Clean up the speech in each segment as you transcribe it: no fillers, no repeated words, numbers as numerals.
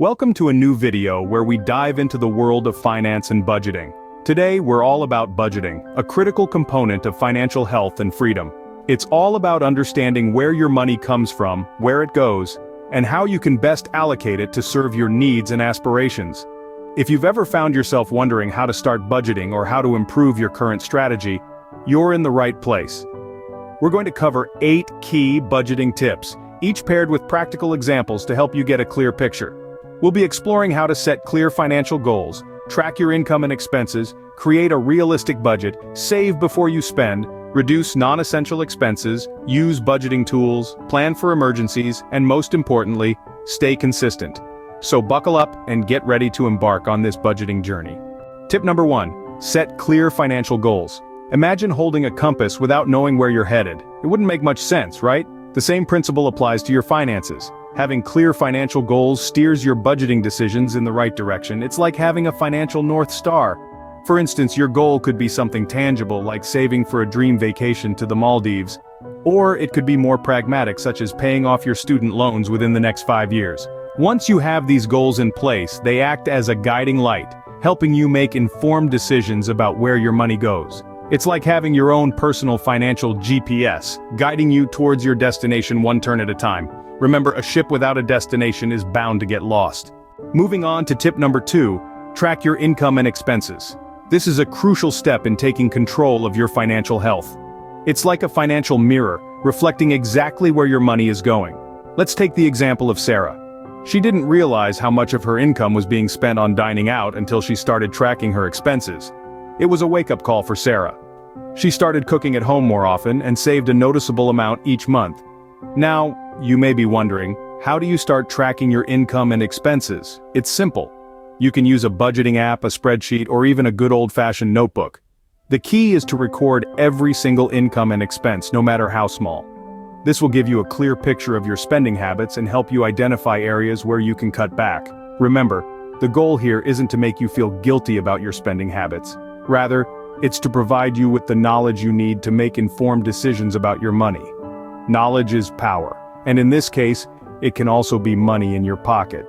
Welcome to a new video where we dive into the world of finance and budgeting. Today we're all about budgeting, a critical component of financial health and freedom. It's all about understanding where your money comes from, where it goes, and how you can best allocate it to serve your needs and aspirations. If you've ever found yourself wondering how to start budgeting or how to improve your current strategy, you're in the right place. We're going to cover 8 key budgeting tips, each paired with practical examples to help you get a clear picture. We'll be exploring how to set clear financial goals, track your income and expenses, create a realistic budget, save before you spend, reduce non-essential expenses, use budgeting tools, plan for emergencies, and most importantly, stay consistent. So buckle up and get ready to embark on this budgeting journey. Tip number 1, set clear financial goals. Imagine holding a compass without knowing where you're headed. It wouldn't make much sense, right? The same principle applies to your finances. Having clear financial goals steers your budgeting decisions in the right direction. It's like having a financial North Star. For instance, your goal could be something tangible like saving for a dream vacation to the Maldives, or it could be more pragmatic such as paying off your student loans within the next 5 years. Once you have these goals in place, they act as a guiding light, helping you make informed decisions about where your money goes. It's like having your own personal financial GPS, guiding you towards your destination one turn at a time. Remember, a ship without a destination is bound to get lost. Moving on to tip number 2, track your income and expenses. This is a crucial step in taking control of your financial health. It's like a financial mirror, reflecting exactly where your money is going. Let's take the example of Sarah. She didn't realize how much of her income was being spent on dining out until she started tracking her expenses. It was a wake-up call for Sarah. She started cooking at home more often and saved a noticeable amount each month. Now, you may be wondering, how do you start tracking your income and expenses? It's simple. You can use a budgeting app, a spreadsheet, or even a good old-fashioned notebook. The key is to record every single income and expense, no matter how small. This will give you a clear picture of your spending habits and help you identify areas where you can cut back. Remember, the goal here isn't to make you feel guilty about your spending habits. Rather, it's to provide you with the knowledge you need to make informed decisions about your money. Knowledge is power, and in this case, it can also be money in your pocket.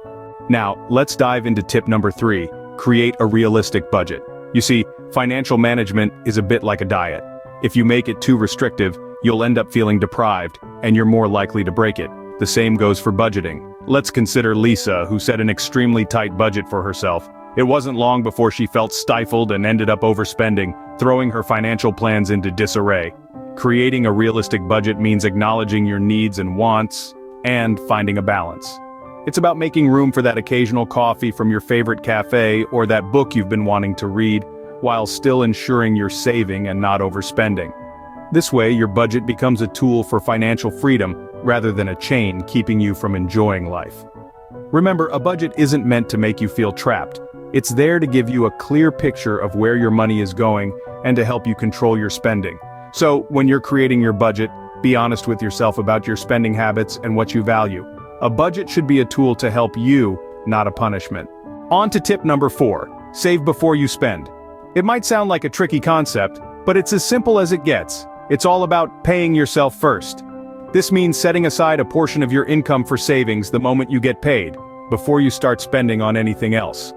Now, let's dive into tip number 3, create a realistic budget. You see, financial management is a bit like a diet. If you make it too restrictive, you'll end up feeling deprived, and you're more likely to break it. The same goes for budgeting. Let's consider Lisa, who set an extremely tight budget for herself. It wasn't long before she felt stifled and ended up overspending, throwing her financial plans into disarray. Creating a realistic budget means acknowledging your needs and wants, and finding a balance. It's about making room for that occasional coffee from your favorite cafe or that book you've been wanting to read, while still ensuring you're saving and not overspending. This way, your budget becomes a tool for financial freedom rather than a chain keeping you from enjoying life. Remember, a budget isn't meant to make you feel trapped. It's there to give you a clear picture of where your money is going and to help you control your spending. So, when you're creating your budget, be honest with yourself about your spending habits and what you value. A budget should be a tool to help you, not a punishment. On to tip number 4, save before you spend. It might sound like a tricky concept, but it's as simple as it gets. It's all about paying yourself first. This means setting aside a portion of your income for savings the moment you get paid, before you start spending on anything else.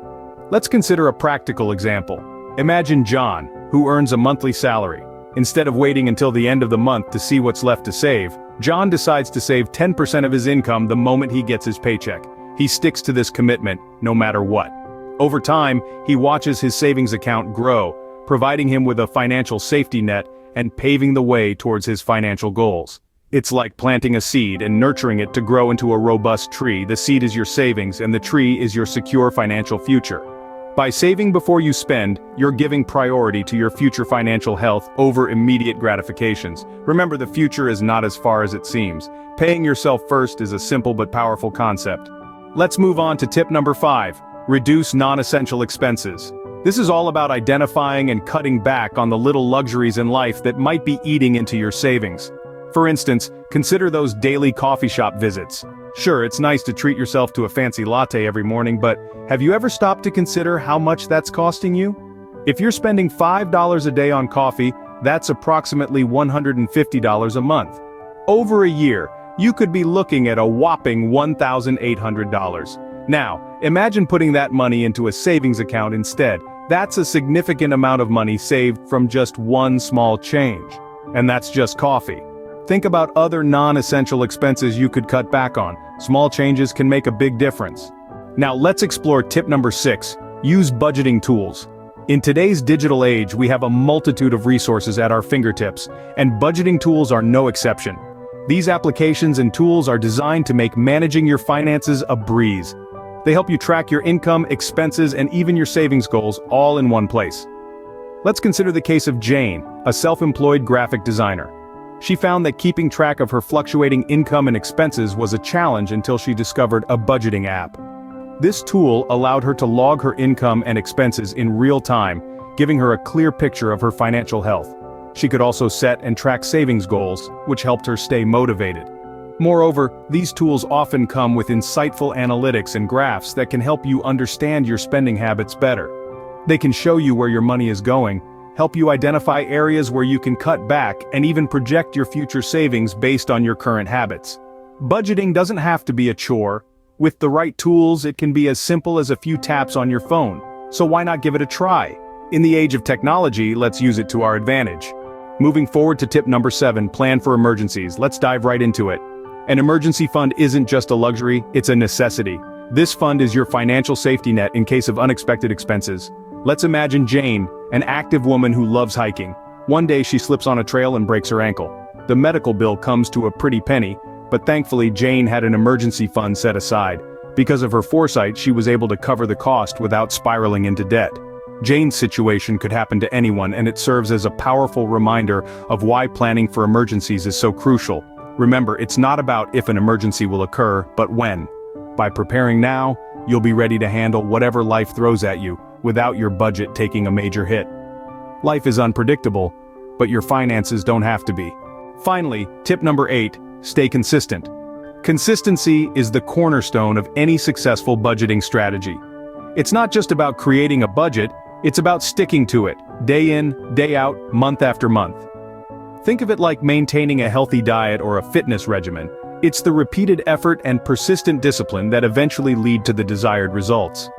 Let's consider a practical example. Imagine John, who earns a monthly salary. Instead of waiting until the end of the month to see what's left to save, John decides to save 10% of his income the moment he gets his paycheck. He sticks to this commitment, no matter what. Over time, he watches his savings account grow, providing him with a financial safety net and paving the way towards his financial goals. It's like planting a seed and nurturing it to grow into a robust tree. The seed is your savings and the tree is your secure financial future. By saving before you spend, you're giving priority to your future financial health over immediate gratifications. Remember, the future is not as far as it seems. Paying yourself first is a simple but powerful concept. Let's move on to tip number 5, reduce non-essential expenses. This is all about identifying and cutting back on the little luxuries in life that might be eating into your savings. For instance, consider those daily coffee shop visits. Sure, it's nice to treat yourself to a fancy latte every morning, but have you ever stopped to consider how much that's costing you? If you're spending $5 a day on coffee, that's approximately $150 a month. Over a year, you could be looking at a whopping $1,800. Now, imagine putting that money into a savings account instead. That's a significant amount of money saved from just one small change. And that's just coffee. Think about other non-essential expenses you could cut back on. Small changes can make a big difference. Now let's explore tip number 6. Use budgeting tools. In today's digital age, we have a multitude of resources at our fingertips, and budgeting tools are no exception. These applications and tools are designed to make managing your finances a breeze. They help you track your income, expenses, and even your savings goals all in one place. Let's consider the case of Jane, a self-employed graphic designer. She found that keeping track of her fluctuating income and expenses was a challenge until she discovered a budgeting app. This tool allowed her to log her income and expenses in real time, giving her a clear picture of her financial health. She could also set and track savings goals, which helped her stay motivated. Moreover, these tools often come with insightful analytics and graphs that can help you understand your spending habits better. They can show you where your money is going, help you identify areas where you can cut back, and even project your future savings based on your current habits. Budgeting doesn't have to be a chore. With the right tools, it can be as simple as a few taps on your phone. So why not give it a try? In the age of technology, let's use it to our advantage. Moving forward to tip number 7, plan for emergencies. Let's dive right into it. An emergency fund isn't just a luxury, it's a necessity. This fund is your financial safety net in case of unexpected expenses. Let's imagine Jane, an active woman who loves hiking. One day she slips on a trail and breaks her ankle. The medical bill comes to a pretty penny, but thankfully Jane had an emergency fund set aside. Because of her foresight, she was able to cover the cost without spiraling into debt. Jane's situation could happen to anyone, and it serves as a powerful reminder of why planning for emergencies is so crucial. Remember, it's not about if an emergency will occur, but when. By preparing now, you'll be ready to handle whatever life throws at you, without your budget taking a major hit. Life is unpredictable, but your finances don't have to be. Finally, tip number 8, stay consistent. Consistency is the cornerstone of any successful budgeting strategy. It's not just about creating a budget, it's about sticking to it, day in, day out, month after month. Think of it like maintaining a healthy diet or a fitness regimen. It's the repeated effort and persistent discipline that eventually lead to the desired results.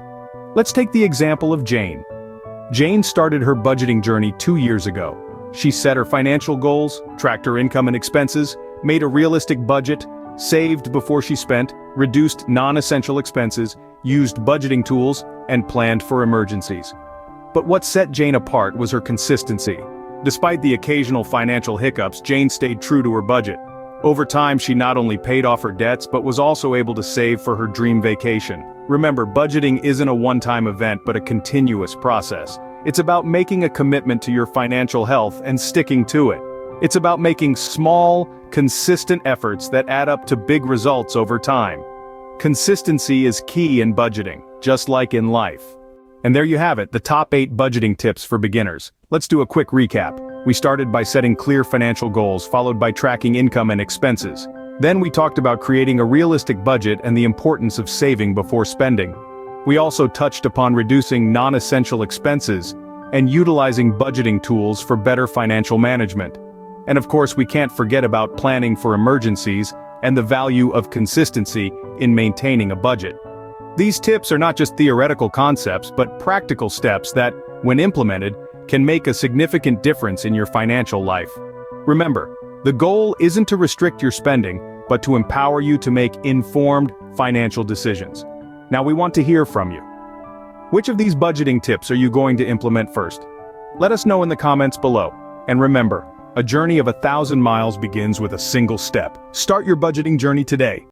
Let's take the example of Jane. Jane started her budgeting journey 2 years ago. She set her financial goals, tracked her income and expenses, made a realistic budget, saved before she spent, reduced non-essential expenses, used budgeting tools, and planned for emergencies. But what set Jane apart was her consistency. Despite the occasional financial hiccups, Jane stayed true to her budget. Over time, she not only paid off her debts but was also able to save for her dream vacation. Remember, budgeting isn't a one-time event but a continuous process. It's about making a commitment to your financial health and sticking to it. It's about making small, consistent efforts that add up to big results over time. Consistency is key in budgeting, just like in life. And there you have it, the top 8 budgeting tips for beginners. Let's do a quick recap. We started by setting clear financial goals, followed by tracking income and expenses. Then we talked about creating a realistic budget and the importance of saving before spending. We also touched upon reducing non-essential expenses and utilizing budgeting tools for better financial management. And of course, we can't forget about planning for emergencies and the value of consistency in maintaining a budget. These tips are not just theoretical concepts, but practical steps that, when implemented, can make a significant difference in your financial life. Remember, the goal isn't to restrict your spending, but to empower you to make informed financial decisions. Now we want to hear from you. Which of these budgeting tips are you going to implement first? Let us know in the comments below. And remember, a journey of 1,000 miles begins with a single step. Start your budgeting journey today.